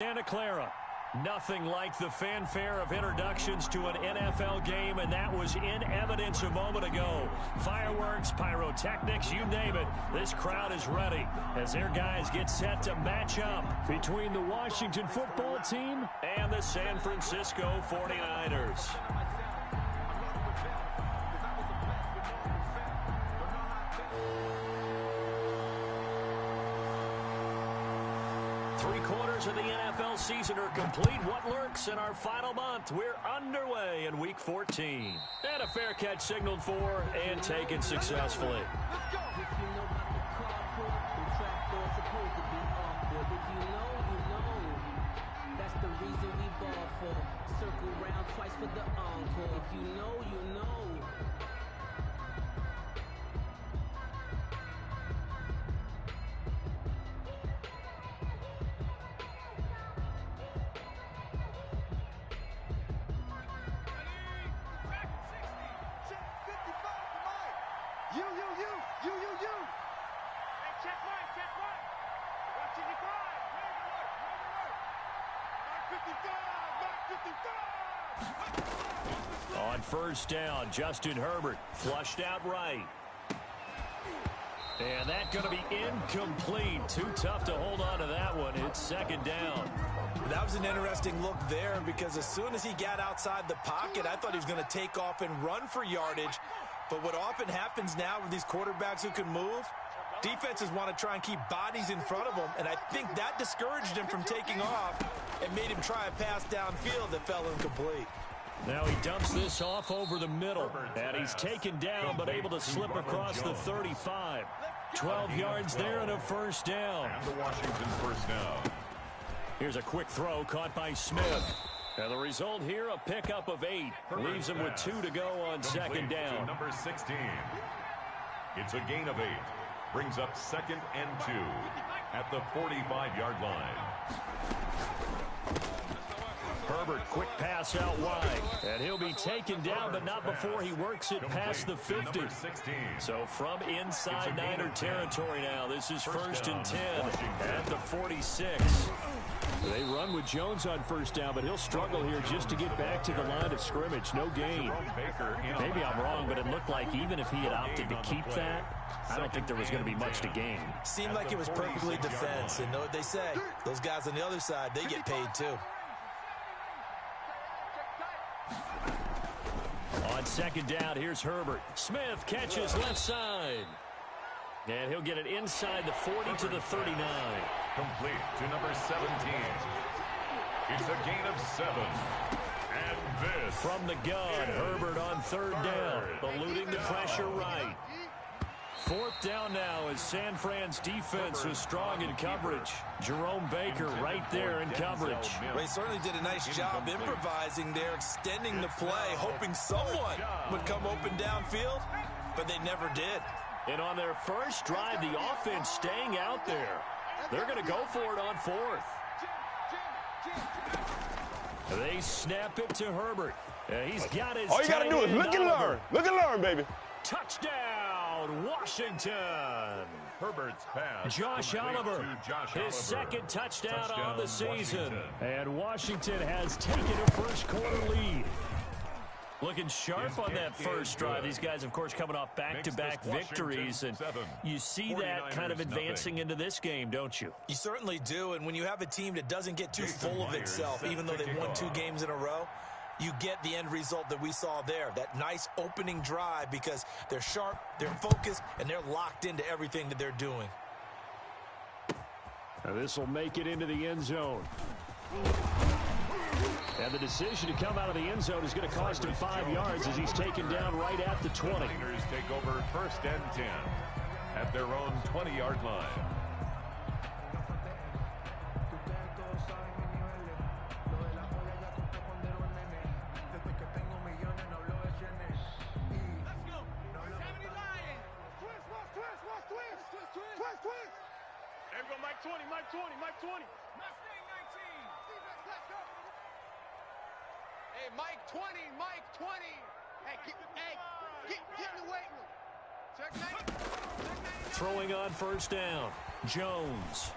Santa Clara. Nothing like the fanfare of introductions to an NFL game, and that was in evidence a moment ago. Fireworks, pyrotechnics, you name it. This crowd is ready as their guys get set to match up between the Washington football team and the San Francisco 49ers. Three-quarters of the NFL season are complete. What lurks in our final month? We're underway in Week 14. And a fair catch signaled for and taken successfully. That's the reason we ball for. Circle round twice for the encore. If you know, you know. On first down, Justin Herbert flushed out right. And that's going to be incomplete. Too tough to hold on to that one. It's second down. That was an interesting look there because as soon as he got outside the pocket, I thought he was going to take off and run for yardage. But what often happens now with these quarterbacks who can move, defenses want to try and keep bodies in front of them, and I think that discouraged him from taking off and made him try a pass downfield that fell incomplete. Now he dumps this off over the middle, and he's taken down but able to slip across the 35. 12 yards there and a first down. And the Washington first down. Here's a quick throw caught by Smith. And the result here, a pickup of 8. Leaves him with 2 to go on second down. Number 16. It's a gain of 8. Brings up second and 2 at the 45-yard line. Herbert, quick pass out wide. And he'll be taken down, but not before he works it past the 50. So from inside Niner territory now, this is first and 10 at the 46. They run with Jones on first down, but he'll struggle here just to get back to the line of scrimmage. No gain. Maybe I'm wrong, but it looked like even if he had opted to keep that, I don't think there was going to be much to gain. Seemed like it was perfectly defense, and know what they say. Those guys on the other side, they get paid too. On second down, here's Herbert. Smith catches left side. And he'll get it inside the 40 to the 39. Complete to number 17. It's a gain of 7. And this from the gun, Herbert on third down, eluding the pressure right. Fourth down now as San Fran's defense was strong in coverage. Jerome Baker right there in coverage. Well, he certainly did a nice job improvising there, extending the play, hoping someone would come open downfield, but they never did. And on their first drive, the offense staying out there. They're going to go for it on fourth. They snap it to Herbert. He's got his. All you got to do is look and learn. Look and learn, baby. Touchdown, Washington. Herbert's pass. Josh Oliver, his second touchdown on the season. And Washington has taken a first quarter lead. Looking sharp on that first drive. These guys, of course, coming off back-to-back victories. And you see that kind of advancing into this game, don't you? You certainly do. And when you have a team that doesn't get too full of itself, even though they won 2 games in a row, you get the end result that we saw there. That nice opening drive because they're sharp, they're focused, and they're locked into everything that they're doing. Now this will make it into the end zone. And the decision to come out of the end zone is going to cost him 5 yards as he's taken down right at the 20. The Niners take over first and 10 at their own 20-yard line. Mike 20, Mike 20, Mike 20. Mustang 19. Hey, Mike 20, Mike 20. Hey, get in the weight room. Check 90. Throwing on first down, Jones.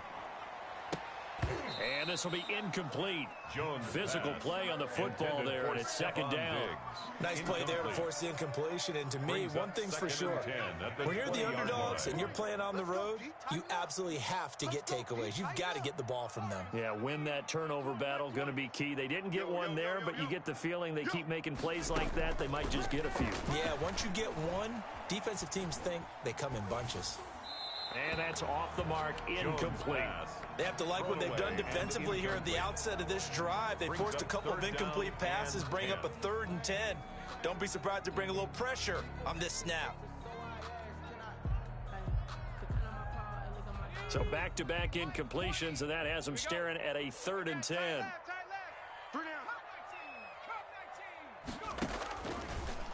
And this will be incomplete. Physical play on the football there, and it's second down. Nice play there to force the incompletion. And to me, one thing's for sure. When you're the underdogs and you're playing on the road, you absolutely have to get takeaways. You've got to get the ball from them. Yeah, win that turnover battle, going to be key. They didn't get one there, but you get the feeling they keep making plays like that, they might just get a few. Yeah, once you get one, defensive teams think they come in bunches. And that's off the mark, incomplete. They have to like what they've done defensively here at the outset of this drive. They forced a couple of incomplete passes, bring up a 3rd and 10. Don't be surprised to bring a little pressure on this snap. So back-to-back incompletions, and that has them staring at a 3rd and 10.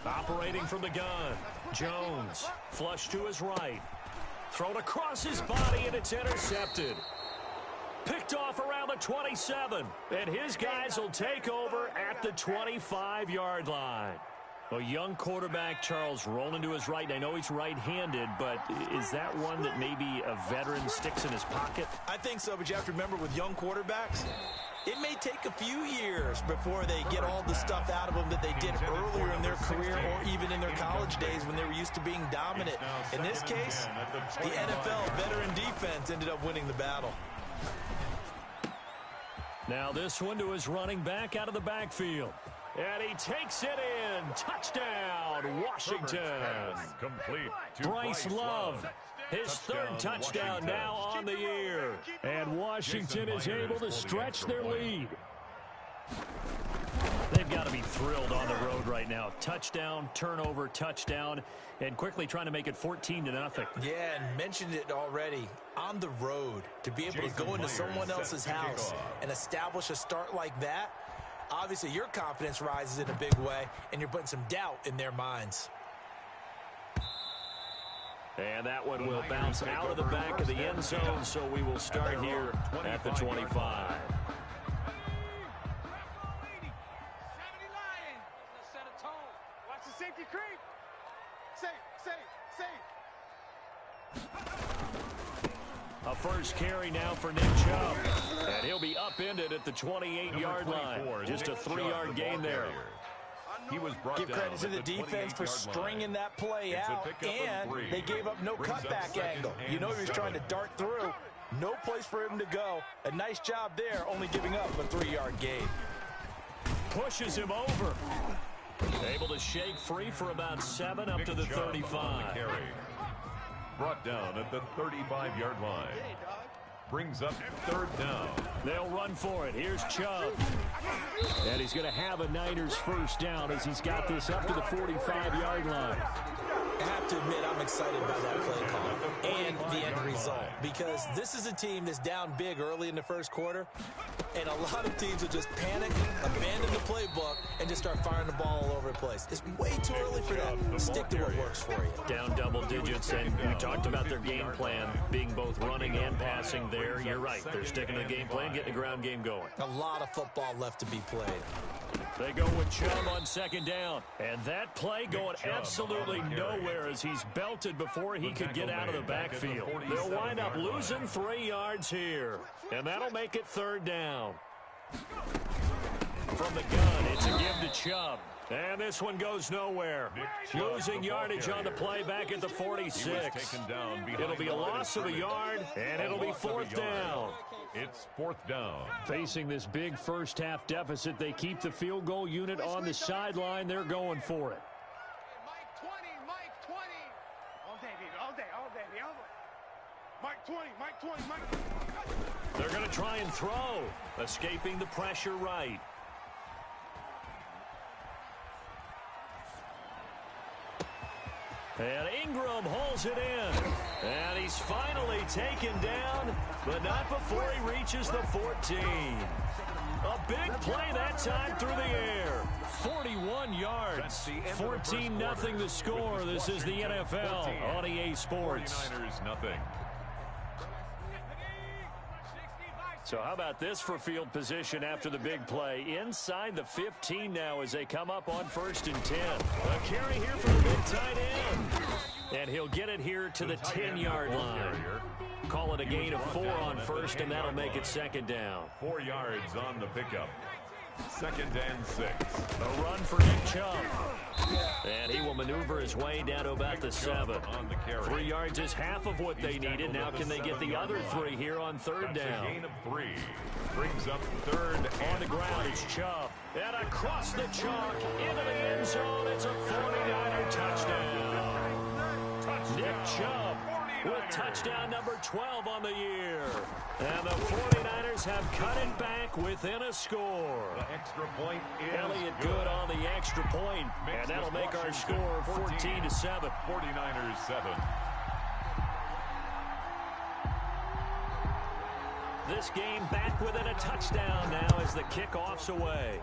Operating from the gun, Jones, flush to his right. Thrown across his body, and it's intercepted. Picked off around the 27, and his guys will take over at the 25-yard line. A young quarterback, Charles, rolling to his right. And I know he's right-handed, but is that one that maybe a veteran sticks in his pocket? I think so, but you have to remember with young quarterbacks, it may take a few years before they get all the stuff out of them that they did earlier in their career or even in their college days when they were used to being dominant. In this case, the NFL veteran defense ended up winning the battle. Now this one to his running back out of the backfield. And he takes it in. Touchdown, Washington. Complete to Bryce Love. His 3rd touchdown now on the year. And Washington is able to stretch their lead. They've got to be thrilled on the road right now. Touchdown, turnover, touchdown, and quickly trying to make it 14-0. Yeah, and mentioned it already. On the road, to be able to go into someone else's house and establish a start like that, obviously your confidence rises in a big way, and you're putting some doubt in their minds. And that one will bounce out of the back of the end zone, so we will start here at the 25. Watch the safety creep. Safe. A first carry now for Nick Chubb. And he'll be upended at the 28-yard line. Just a 3-yard gain there. He was brought Give credit to the defense for stringing that play out, and they gave up no cutback angle. You know he was trying to dart through. No place for him to go. A nice job there, only giving up a 3-yard gain. Pushes him over. Able to shake free for about 7 up to the 35. Brought down at the 35-yard line. Brings up 3rd down. They'll run for it. Here's Chubb. And he's going to have a Niners first down as he's got this up to the 45-yard line. I have to admit, I'm excited by that play call and the end result, because this is a team that's down big early in the first quarter, and a lot of teams will just panic, abandon the playbook, and just start firing the ball all over the place. It's way too early for that. Stick to what works for you. Down double digits, and we talked about their game plan being both running and passing there. You're right. They're sticking to the game plan, getting the ground game going. A lot of football left to be played. They go with Chubb on 2nd down. And that play going absolutely nowhere as he's belted before he could get out of the backfield. They'll wind up losing 3 yards here. And that'll make it 3rd down. From the gun, it's a give to Chubb. And this one goes nowhere. Losing yardage on the play back at the 46. It'll be a loss of a yard, and it'll be 4th down. It's 4th down. Facing this big first-half deficit, they keep the field goal unit on the sideline. They're going for it. Mike 20. All day, baby, all day. Mike 20. They're going to try and throw, escaping the pressure right. And Ingram hauls it in. And he's finally taken down, but not before he reaches the 14. A big play that time through the air. 41 yards. 14-0 the score. This is the NFL on EA Sports. 49ers, 0. So how about this for field position after the big play? Inside the 15 now as they come up on 1st and 10. A carry here for the big tight end. And he'll get it here to the 10-yard line. Call it a gain of 4 on first, and that'll make it second down. 4 yards on the pickup. 2nd and 6. A run for Nick Chubb. And he will maneuver his way down to about the 7. 3 yards is half of what they needed. Now can they get the other 3 here on 3rd down? A gain of 3. Brings up 3rd on the ground. It's Chubb. And across the chalk into the end zone. It's a 49er touchdown. Nick Chubb with touchdown number 12 on the year. And the 49ers have cut it back within a score. The extra point is Elliott good on the extra point. And that'll make our score 14-7. 49ers 7. This game back within a touchdown now as the kickoff's away.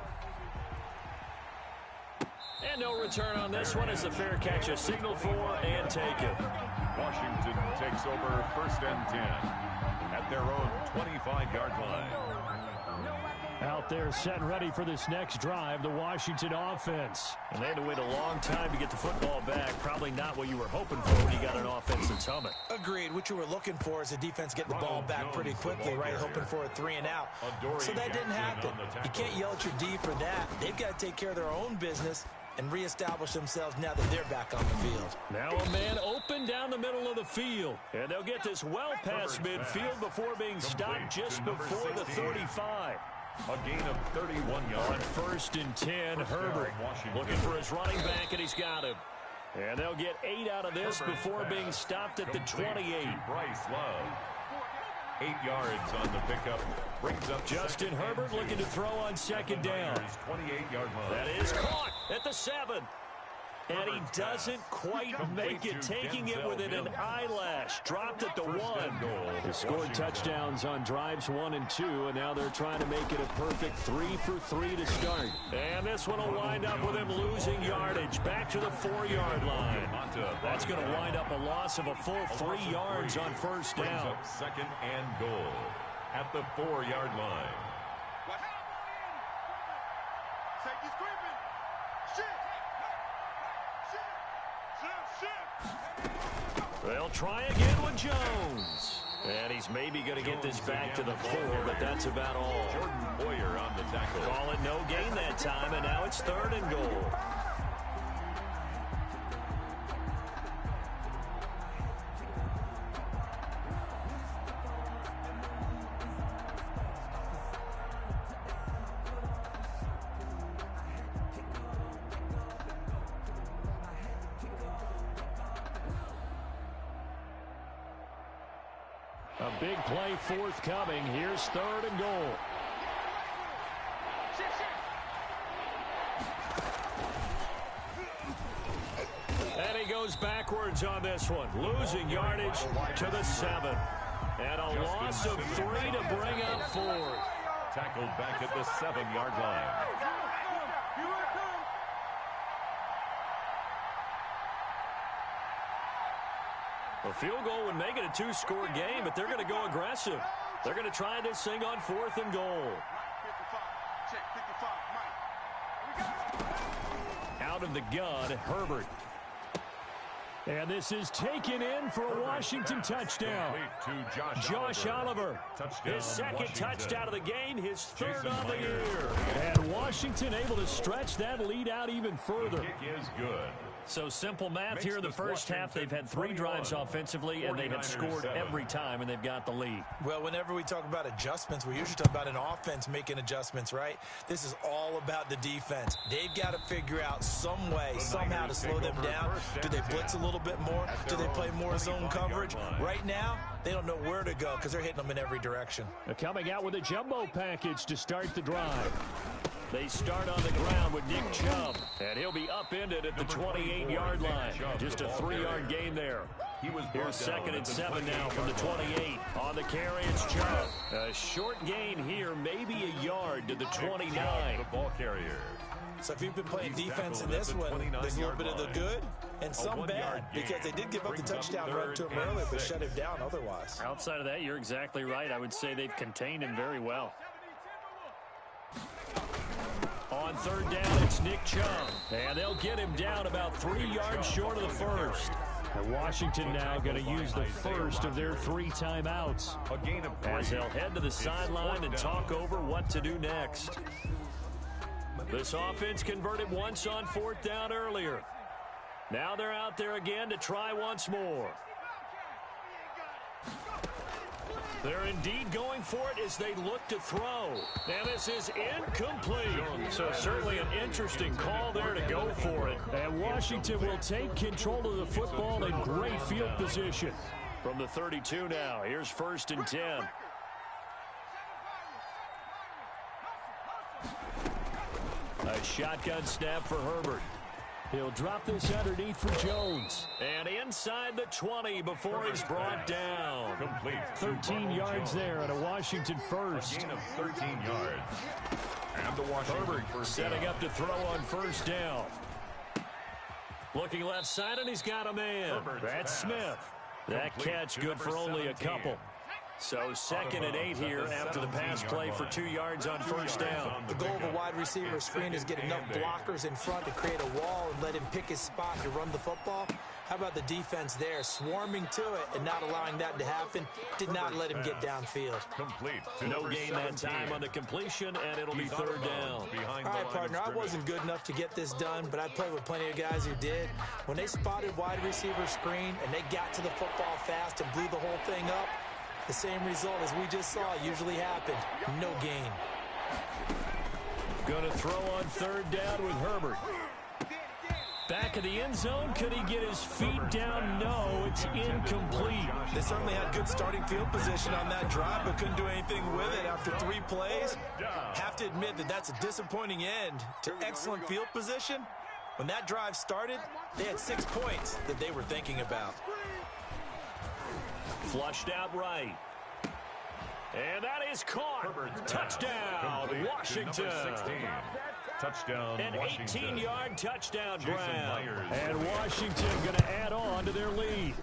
And no return on this one as the fair catch is signaled for and taken. Washington takes over 1st and 10 at their own 25-yard line. Out there set and ready for this next drive, the Washington offense. And they had to wait a long time to get the football back. Probably not what you were hoping for when you got an offense that's humming. Agreed. What you were looking for is the defense getting the ball back pretty quickly, right? Hoping for a 3 and out. So that didn't happen. You can't yell at your D for that. They've got to take care of their own business and reestablish themselves now that they're back on the field. Now a man open down the middle of the field. And they'll get this well past midfield before being stopped just before the 35. A gain of 31 yards. On 1st and 10, Herbert looking for his running back, and he's got him. And they'll get 8 out of this before being stopped at the 28. Bryce Love. 8 yards on the pickup. Brings up Justin Herbert looking to throw on 2nd down. 28-yard line. That is caught at the 7. And he doesn't quite make it, taking it within an eyelash. Dropped at the 1. They scored touchdowns on drives 1 and 2, and now they're trying to make it a perfect 3 for 3 to start. And this one will wind up with him losing yardage back to the 4-yard line. That's going to wind up a loss of a full 3 yards on 1st down. Up 2nd and goal at the 4-yard line. Safety's creeping. Shit. They'll try again with Jones. And he's maybe going to get this back to the 4, but that's about all. Jordan Boyer on the tackle. Call it no gain that time, and now it's 3rd and goal. A big play forthcoming. Here's 3rd and goal. And he goes backwards on this one. Losing yardage to the 7. And a loss of 3 to bring up 4th. Tackled back at the 7-yard line. A field goal would make it a 2-score game, but they're going to go aggressive. They're going to try this thing on 4th and goal. Out of the gun, Herbert. And this is taken in for a Washington touchdown. Josh Oliver. His 2nd touchdown of the game, his 3rd on the year. And Washington able to stretch that lead out even further. The kick is good. So simple math here in the first half. They've had 3 drives offensively, and they have scored every time, and they've got the lead. Well, whenever we talk about adjustments, we usually talk about an offense making adjustments, right? This is all about the defense. They've got to figure out some way, somehow to slow them down. Do they blitz a little bit more? Do they play more zone coverage? Right now, they don't know where to go because they're hitting them in every direction. They're coming out with a jumbo package to start the drive. They start on the ground with Nick Chubb, and he'll be upended at the 28-yard line. Just a 3-yard gain there. Here's 2nd and 7 now from the 28. On the carry, it's Chubb. A short gain here, maybe a yard to the 29. The ball carrier. So if you've been playing defense in this one, there's a little bit of the good and some bad, because they did give up the touchdown run to him earlier, but shut him down otherwise. Outside of that, you're exactly right. I would say they've contained him very well. On 3rd down, it's Nick Chubb. And they'll get him down about 3 yards short of the 1st. And Washington now going to use the first of their 3 timeouts. A gain of 3. As they'll head to the sideline and talk over what to do next. This offense converted once on 4th down earlier. Now they're out there again to try once more. They're indeed going for it as they look to throw. And this is incomplete. So certainly an interesting call there to go for it. And Washington will take control of the football in great field position. From the 32 now, here's 1st and 10. A shotgun snap for Herbert. He'll drop this underneath for Jones. And inside the 20 before he's brought down. Complete. 13 yards there at a Washington first. A gain of 13 yards. And the Washington Herbert first setting down. up to throw on 1st down. Looking left side, and he's got a man. That's Smith. That catch good for only a couple. So 2nd and 8 here after the pass play for 2 yards on 1st down. The goal of a wide receiver screen is get enough blockers in front to create a wall and let him pick his spot to run the football. How about the defense there, swarming to it and not allowing that to happen? Did not let him get downfield. Complete. No gain that time on the completion, and it'll be 3rd down. All right, partner, I wasn't good enough to get this done, but I played with plenty of guys who did. When they spotted wide receiver screen and they got to the football fast and blew the whole thing up, the same result as we just saw usually happened. No gain. Going to throw on 3rd down with Herbert. Back of the end zone. Could he get his feet down? No, it's incomplete. They certainly had good starting field position on that drive, but couldn't do anything with it after 3 plays. Have to admit that that's a disappointing end to excellent field position. When that drive started, they had 6 points that they were thinking about. Flushed out right. And that is caught. Touchdown, Washington. Touchdown, An Washington. 18-yard touchdown grab. Myers. And Washington going to add on to their lead.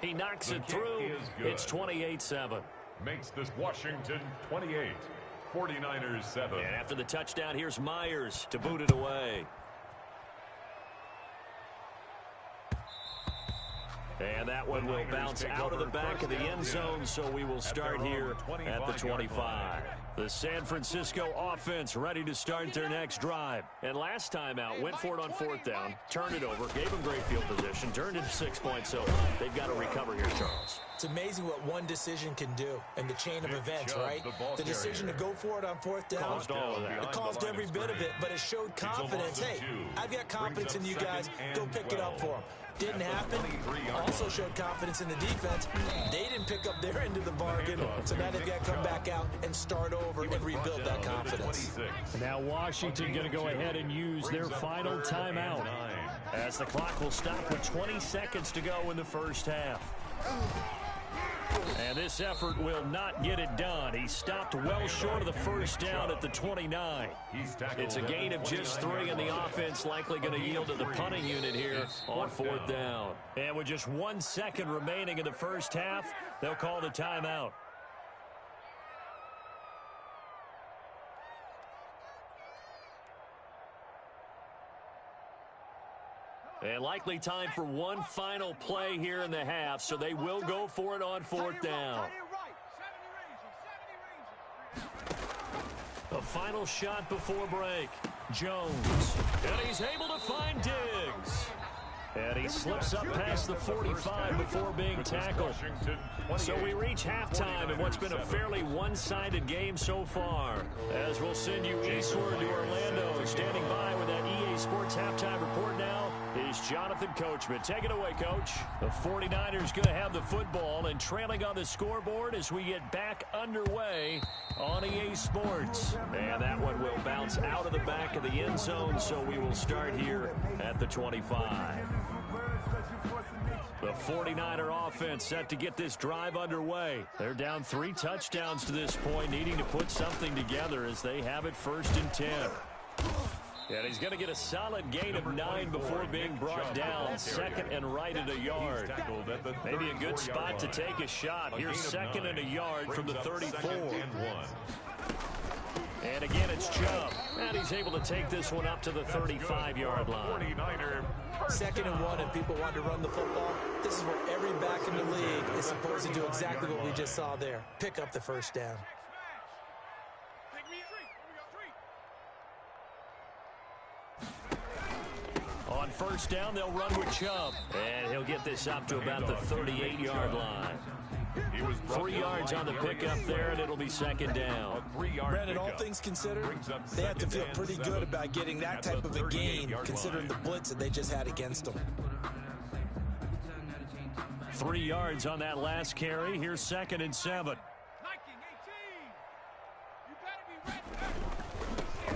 He knocks it through. It's 28-7. Makes this Washington 28. 49ers 7. And after the touchdown, here's Myers to boot it away. And that one will bounce out of the back of the end zone, so we will start here at the 25. The San Francisco offense ready to start their next drive. And last time out, went for it on 4th down, turned it over, gave them great field position, turned it to 6 points, so they've got to recover here, Charles. It's amazing what one decision can do in the chain of events, right? The decision to go for it on 4th down, Caused all of that. it caused every bit of it, but it showed confidence. Hey, I've got confidence in you guys. Go pick it up for them. Didn't happen. Also showed confidence in the defense. They didn't pick up their end of the bargain, so now they've got to come back out and start over and rebuild that confidence. Now Washington going to go ahead and use their final timeout as the clock will stop with 20 seconds to go in the first half. And this effort will not get it done. He stopped well short of the first down at the 29. It's a gain of just 3, and the offense likely going to yield to the punting unit here on 4th down. And with just 1 second remaining in the first half, they'll call the timeout. And likely time for one final play here in the half, so they will go for it on 4th down. A final shot before break. Jones. And he's able to find Diggs. And he slips up past the 45 before being tackled. So we reach halftime in what's been a fairly one-sided game so far. As we'll send you eastward to Orlando. Standing by with that EA Sports halftime report now is Jonathan Coachman. Take it away, Coach. The 49ers going to have the football and trailing on the scoreboard as we get back underway on EA Sports. And that one will bounce out of the back of the end zone, so we will start here at the 25. The 49er offense set to get this drive underway. They're down 3 touchdowns to this point, needing to put something together as they have it 1st and 10. And he's going to get a solid gain of 9 before being brought down. 2nd and right at a yard. Maybe a good spot to take a shot. Here's 2nd and a yard from the 34. And again, it's Chubb. And he's able to take this one up to the 35-yard line. 2nd and 1, and people want to run the football. This is where every back in the league is supposed to do exactly what we just saw there. Pick up the first down. On first down, they'll run with Chubb. And he'll get this up to about the 38-yard line. 3 yards on the pickup there, and it'll be 2nd down. Brandon, all things considered, they have to feel pretty good about getting that type of a gain, considering the blitz that they just had against them. 3 yards on that last carry. Here's 2nd and 7.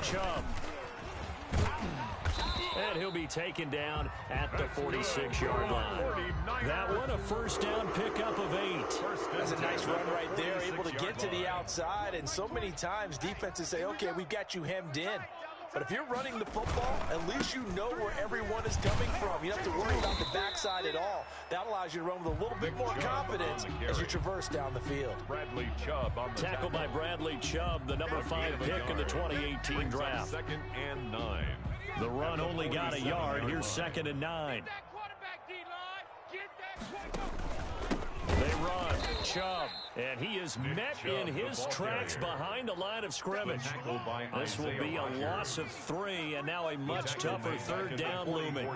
Chubb. And he'll be taken down at the 46-yard line. That one, a first down pickup of 8. That's a nice run right there, able to get to the outside. And so many times defenses say, okay, we've got you hemmed in. But if you're running the football, at least you know where everyone is coming from. You don't have to worry about the backside at all. That allows you to run with a little bit more confidence as you traverse down the field. Bradley Chubb on the Tackled by Bradley Chubb, the number 5 pick in the 2018 draft. 2nd and 9. The run only got a yard. Here's 2nd and 9. They run. Chubb. And he is met in his tracks behind the line of scrimmage. This will be a loss of 3, and now a much tougher 3rd down looming.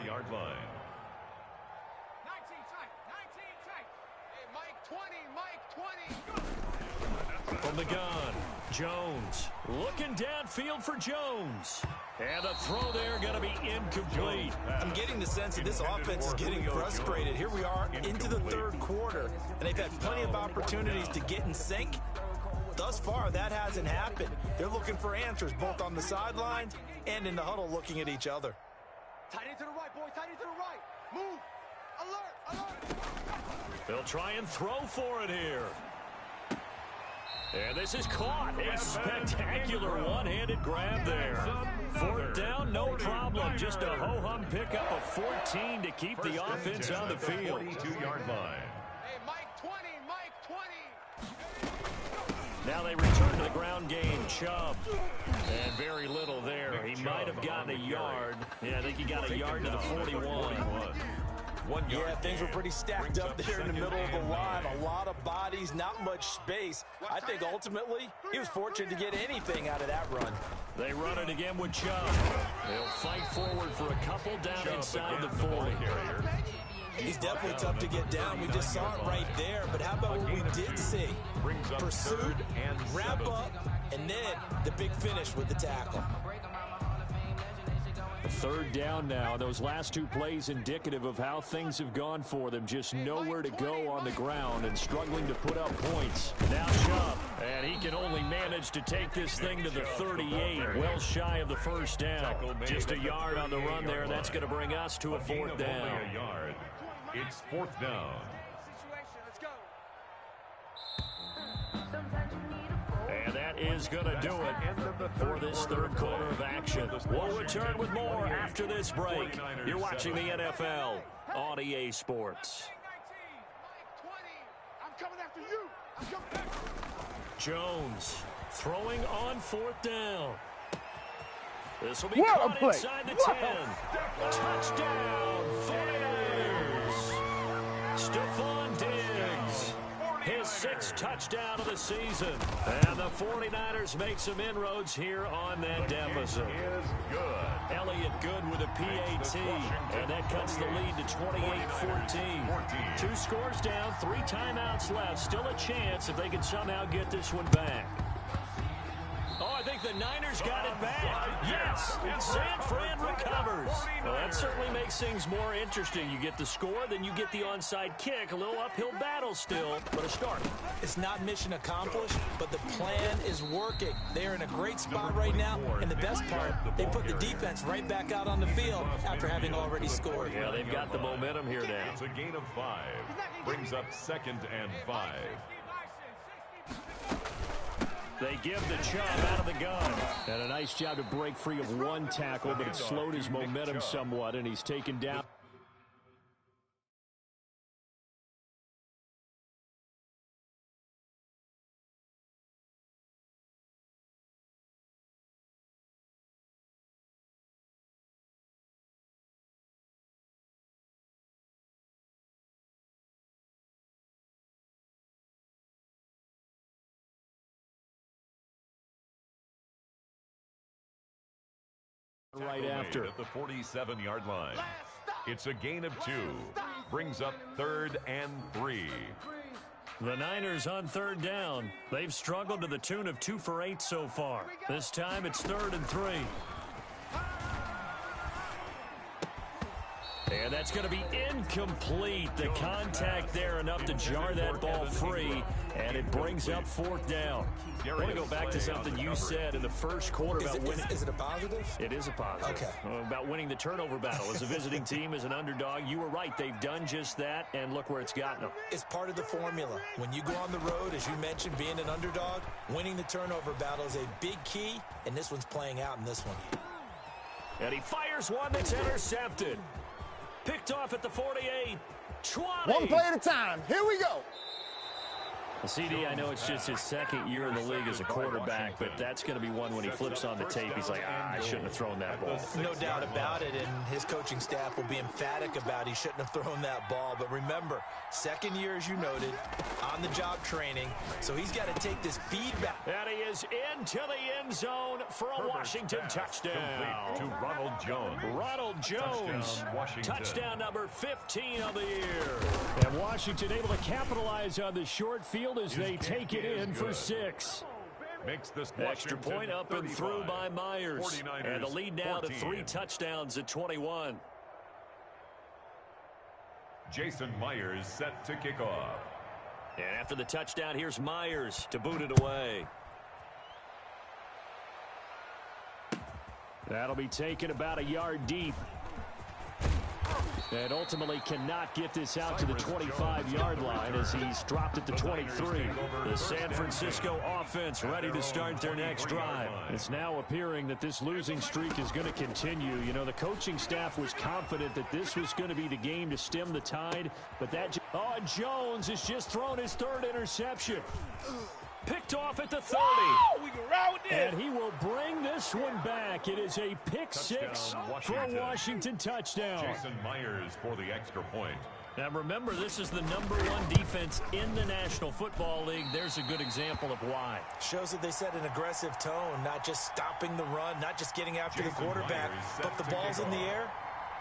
From the gun, Jones. Looking downfield for Jones. And the throw there going to be incomplete. I'm getting the sense that this offense is getting frustrated. Here we are into the 3rd quarter, and they've had plenty of opportunities to get in sync. Thus far, that hasn't happened. They're looking for answers both on the sidelines and in the huddle looking at each other. Tight end to the right, boys. Tight end to the right. Move. Alert. Alert. They'll try and throw for it here. And this is caught. A spectacular one-handed grab there. 4th down, no problem. Just a ho-hum pickup of 14 to keep the offense on the field. 42-yard line. Hey, Mike 20. Mike 20. Now they return to the ground game. Chubb. And very little there. He might have gotten a yard. Yeah, I think he got a yard to the 41. Yeah, things were pretty stacked up there in the middle of the line. A lot of bodies, not much space. I think ultimately he was fortunate to get anything out of that run. They run it again with Chubb. They'll fight forward for a couple down inside the 40. He's definitely tough to get down. We just saw it right there. But how about what we did see? Pursuit, wrap up, and then the big finish with the tackle. 3rd down now. Those last 2 plays indicative of how things have gone for them. Just nowhere to go on the ground and struggling to put up points. Now Chubb, and he can only manage to take this thing to the 38. Well shy of the first down. Just a yard on the run there. That's going to bring us to a 4th down. It's 4th down. And that is going to do it for this 3rd quarter of action. We'll return with more after this break. You're watching the NFL on EA Sports. I'm coming after you. I'm coming after you. Jones throwing on 4th down. This will be caught inside the 10. Touchdown, 49ers. Stephon Diggs. His 6th touchdown of the season. And the 49ers make some inroads here on that deficit. Elliott Good with a PAT. And that cuts the lead to 28-14. 2 scores down, 3 timeouts left. Still a chance if they can somehow get this one back. Oh, I think the Niners got it back. Yes, San Fran recovers. Well, that certainly makes things more interesting. You get the score, then you get the onside kick. A little uphill battle still, but a start. It's not mission accomplished, but the plan is working. They're in a great spot right now, and the best part, they put the defense right back out on the field after having already scored. Yeah, they've got the momentum here now. It's a gain of 5. Brings up 2nd and 5. They give the Chubb out of the gun. And a nice job to break free of 1 tackle, but it slowed his momentum somewhat, and he's taken down. right after. At the 47-yard line. It's a gain of 2. Brings up 3rd and 3. The Niners on 3rd down. They've struggled to the tune of 2 for 8 so far. This time it's 3rd and 3. And that's going to be incomplete. The contact there enough to jar that ball free, and it brings up 4th down. I want to go back to something you said in the first quarter about winning. Is it a positive? It is a positive. Okay. About winning the turnover battle. As a visiting team, as an underdog, you were right. They've done just that, and look where it's gotten them. It's part of the formula. When you go on the road, as you mentioned, being an underdog, winning the turnover battle is a big key, and this one's playing out in this one. And he fires one that's intercepted. Picked off at the 48. 20. One play at a time. Here we go. CD, I know it's just his 2nd year in the league as a quarterback, but that's going to be one when he flips on the tape. He's like, I shouldn't have thrown that ball. No doubt about it, and his coaching staff will be emphatic about he shouldn't have thrown that ball. But remember, 2nd year, as you noted, on-the-job training, so he's got to take this feedback. And he is into the end zone for a Washington touchdown. To Ronald Jones. Ronald Jones, touchdown number 15 of the year. And Washington able to capitalize on the short field as they take it in for 6. Makes this Extra point up and through by Myers. And the lead now to 3 touchdowns at 21. Jason Myers set to kick off. And after the touchdown, here's Myers to boot it away. That'll be taken about a yard deep. And ultimately cannot get this out to the 25-yard line as he's dropped at the 23. The San Francisco offense ready to start their next drive. It's now appearing that this losing streak is going to continue. You know, the coaching staff was confident that this was going to be the game to stem the tide, but that... Oh, Jones has just thrown his 3rd interception. Picked off at the 30. We can ride with this. And he will bring this one back. It is a pick 6 for a Washington touchdown. Jason Myers for the extra point. Now remember, this is the #1 defense in the National Football League. There's a good example of why. Shows that they set an aggressive tone, not just stopping the run, not just getting after the quarterback, but the ball's in the air.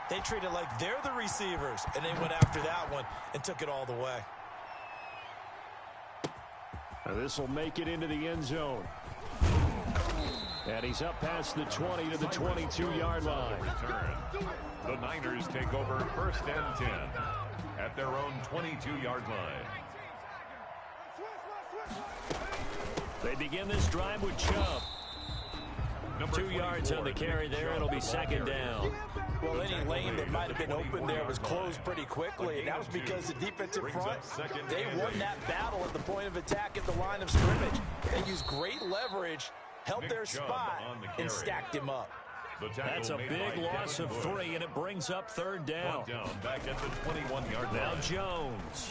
They treat it like they're the receivers, and they went after that one and took it all the way. This will make it into the end zone. And he's up past the 20 to the 22-yard line. Return. The Niners take over 1st and 10 at their own 22-yard line. They begin this drive with Chubb. 2 yards on the carry there. It'll be 2nd down. Well, any lane that might have been open there was closed pretty quickly, and that was because the defensive front, they won that battle at the point of attack at the line of scrimmage. They used great leverage, held their spot, and stacked him up. That's a big loss of 3, and it brings up 3rd down. Back at the 21-yard line. Now Jones.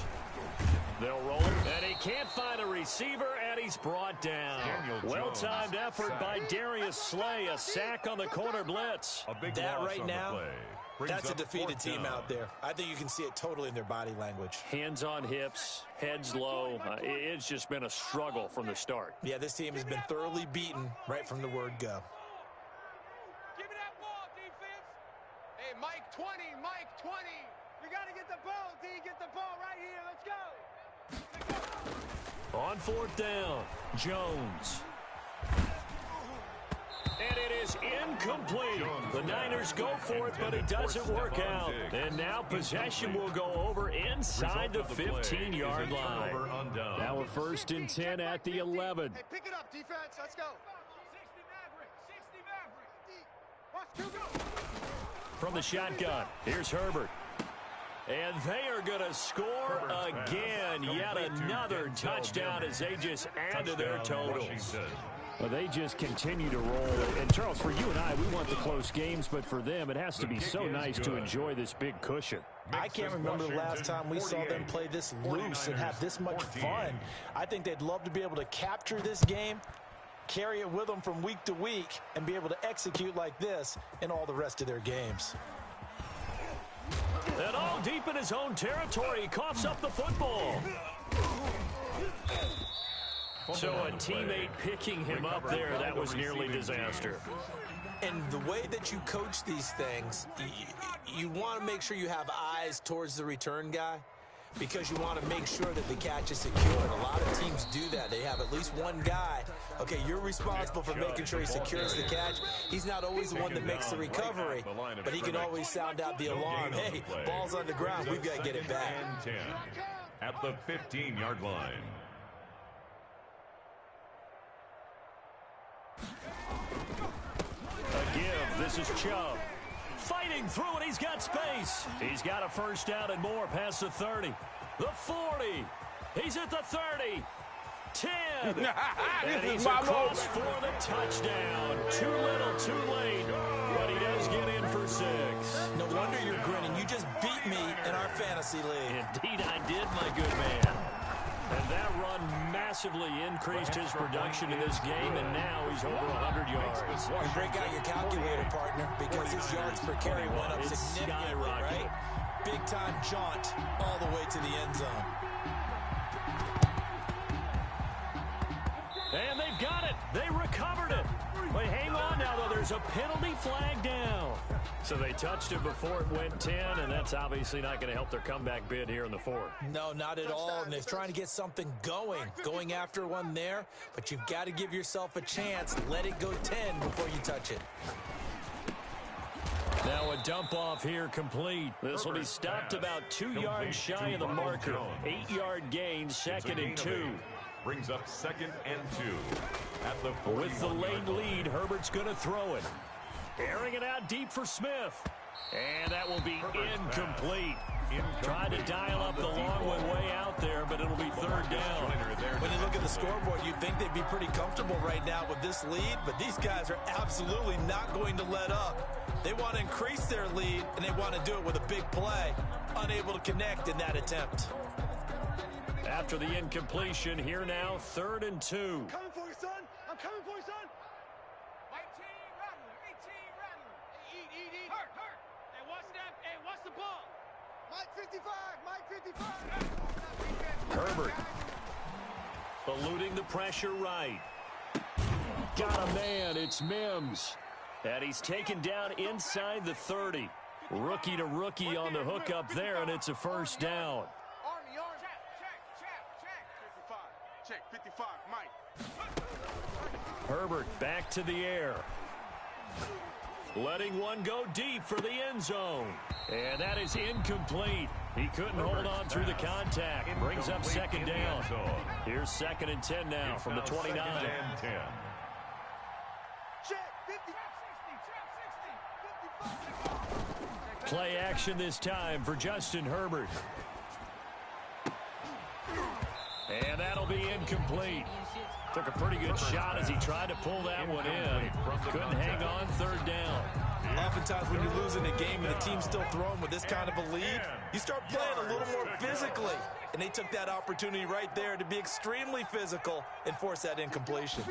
They'll roll it, and he can't find a receiver, and he's brought down. Well-timed effort by Darius Slay. A sack on the corner blitz. That right now, that's a defeated team out there. I think you can see it totally in their body language. Hands on hips, heads low. It's just been a struggle from the start. Yeah, this team has been thoroughly beaten right from the word go. Give me that ball, defense. Hey, Mike 20, Mike 20. We got to get the ball, D. Get the ball right here. Let's go. On 4th down, Jones. And it is incomplete. The Niners go for it, but it doesn't work out. And now possession will go over inside the 15-yard line. Now a 1st and 10 at the 11. Hey, pick it up, defense. Let's go. 60 Maverick. 60 Maverick. Watch 2 go. From the shotgun, here's Herbert. And they are going to score again. Yet another touchdown as they just add to their totals. Well, they just continue to roll. And, Charles, for you and I, we want the close games, but for them, it has to be so nice to enjoy this big cushion. I can't remember the last time we saw them play this loose and have this much fun. I think they'd love to be able to capture this game, carry it with them from week to week, and be able to execute like this in all the rest of their games. And all deep in his own territory, he coughs up the football. So a teammate picking him up there, that was nearly disaster. And the way that you coach these things, you want to make sure you have eyes towards the return guy because you want to make sure that the catch is secure. And a lot of teams do that. They have at least one guy. Okay, you're responsible for making sure he secures the catch. He's not always the one that makes the recovery, but he can always sound out the alarm. Hey, ball's on the ground. We've got to get it back. At the 15-yard line. A give. This is Chubb. Fighting through it. He's got space. He's got a first down and more past the 30. The 40. He's at the 30. 10. And he's across for the touchdown. Too little, too late. But he does get in for 6. No wonder you're grinning. You just beat me in our fantasy league. Indeed, I did, my good man. And that run massively increased his production in this game, and now he's over 100 yards. You break out your calculator, partner, because his yards per carry went up significantly, right? Big-time jaunt all the way to the end zone. And they've got it. They recovered it. But hang on now, though. There's a penalty flag down. So they touched it before it went 10, and that's obviously not going to help their comeback bid here in the 4th. No, not at all. And they're trying to get something going after one there. But you've got to give yourself a chance. Let it go 10 before you touch it. Now a dump off here complete. This will be stopped about 2 yards shy of the marker. 8-yard gain, 2nd and 2. Brings up 2nd and 2. At the with the late lead, Herbert's going to throw it. Airing it out deep for Smith. And that will be incomplete. Tried to dial up the long one way out there, but it'll be 3rd down. When you look at the scoreboard, you'd think they'd be pretty comfortable right now with this lead, but these guys are absolutely not going to let up. They want to increase their lead, and they want to do it with a big play. Unable to connect in that attempt. After the incompletion, here now, 3rd and 2. I'm coming for you, son. I'm coming for you, son. 19 Rattler, 18 Rattler. Eat. Hurt. Hey, watch that. Hey, watch the ball. Mike 55. Herbert. Eluding the pressure right. Got a man. It's Mims. And he's taken down inside the 30. Rookie to rookie on the hook up there, and it's a first down. Check, 55, Mike. Herbert back to the air. Letting one go deep for the end zone. And that is incomplete. He couldn't hold on through the contact. Brings up 2nd down. Here's 2nd and 10 now from the 29. Check, 50. Play action this time for Justin Herbert. And that'll be incomplete. Took a pretty good shot as he tried to pull that one in. Couldn't hang on, 3rd down. Oftentimes when you're losing a game and the team's still throwing with this kind of a lead, you start playing a little more physically. And they took that opportunity right there to be extremely physical and force that incompletion.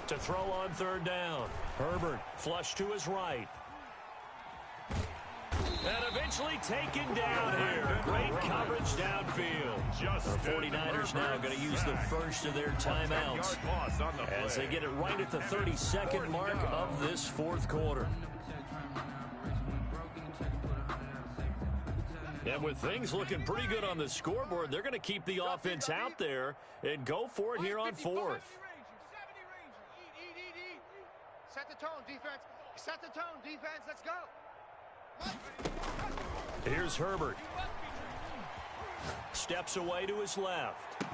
To throw on 3rd down. Herbert flush to his right. And eventually taken down here. Great coverage downfield. The 49ers now going to use the first of their timeouts as they get it right at the 32nd mark of this 4th quarter. And with things looking pretty good on the scoreboard, they're going to keep the offense out there and go for it here on 4th. Set the tone, defense. Set the tone, defense. Let's go. Here's Herbert. Steps away to his left.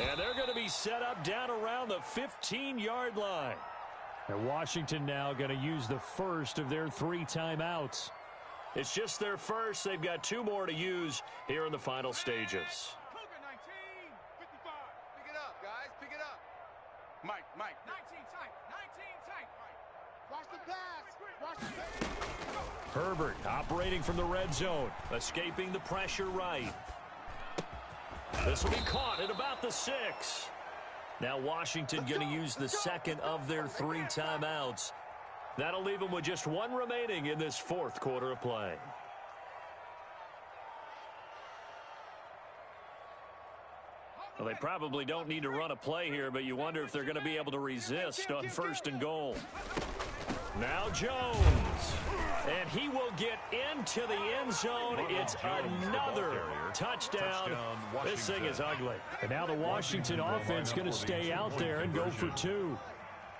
And they're going to be set up down around the 15-yard line. And Washington now going to use the first of their 3 timeouts. It's just their first. They've got 2 more to use here in the final stages. Cougar 19, 55. Pick it up, guys. Pick it up. Mike. 19 tight. 19 tight. Watch the pass. Watch the pass. Herbert operating from the red zone, escaping the pressure right. This will be caught at about the 6. Now Washington going to use the 2nd of their 3 timeouts. That'll leave them with just 1 remaining in this 4th quarter of play. Well, they probably don't need to run a play here, but you wonder if they're going to be able to resist on 1st and goal. Now Jones. And he will get into the end zone. It's another touchdown. This thing is ugly. And now the Washington offense going to stay out there and go for 2.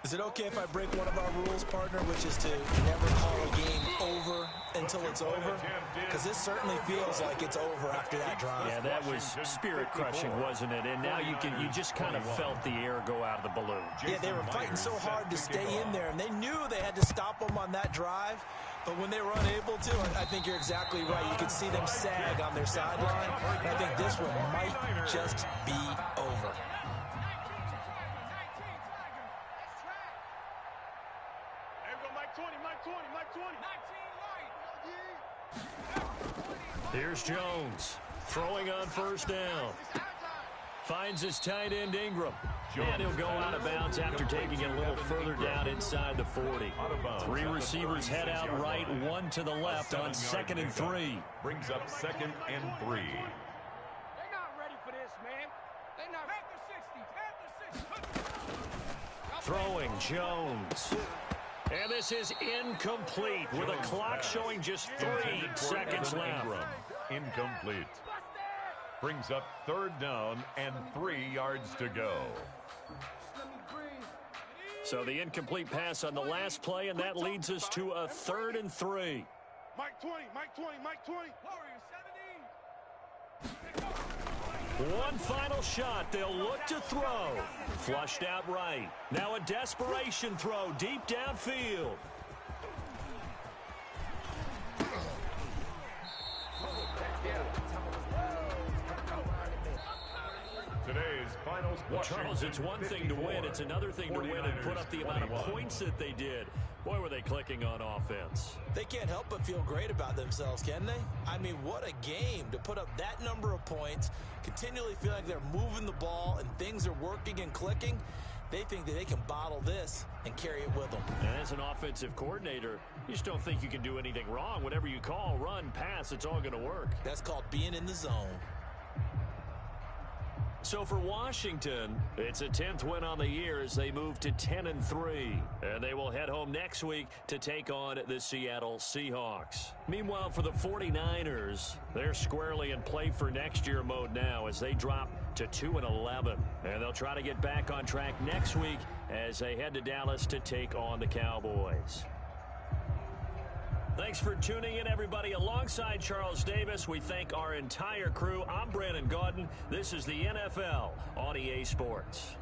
Is it okay if I break one of our rules, partner, which is to never call a game over until it's over? Because this certainly feels like it's over after that drive. Yeah, that was spirit-crushing, wasn't it? And now you just kind of felt the air go out of the balloon. Yeah, they were fighting so hard to stay in there, and they knew they had to stop them on that drive. But when they were unable to, I think you're exactly right. You could see them sag on their sideline. And I think this one might just be over. Here's Jones throwing on 1st down. Finds his tight end Ingram. And he'll go out of bounds after taking it a little further down inside the 40. 3 receivers head out right, 1 to the left on 2nd and 3. Brings up 2nd and 3. They're not ready for this, man. They're not. Panther 60. Throwing Jones. And this is incomplete with a clock showing just 3 seconds left. Incomplete. Brings up 3rd down and 3 yards to go. So the incomplete pass on the last play, and that leads us to a 3rd and 3. Mike 20, Mike 20, Mike 20. One final shot. They'll look to throw. Flushed out right. Now a desperation throw deep downfield. Today's finals. Well, Charles, it's one thing to win. It's another thing to win and put up the amount of points that they did. Boy, were they clicking on offense. They can't help but feel great about themselves, can they? I mean, what a game to put up that number of points, continually feel like they're moving the ball and things are working and clicking. They think that they can bottle this and carry it with them. And as an offensive coordinator, you just don't think you can do anything wrong. Whatever you call, run, pass, it's all going to work. That's called being in the zone. So for Washington, it's a 10th win on the year as they move to 10-3. And they will head home next week to take on the Seattle Seahawks. Meanwhile, for the 49ers, they're squarely in play for next year mode now as they drop to 2-11. And they'll try to get back on track next week as they head to Dallas to take on the Cowboys. Thanks for tuning in, everybody. Alongside Charles Davis, we thank our entire crew. I'm Brandon Gaudin. This is the NFL on EA Sports.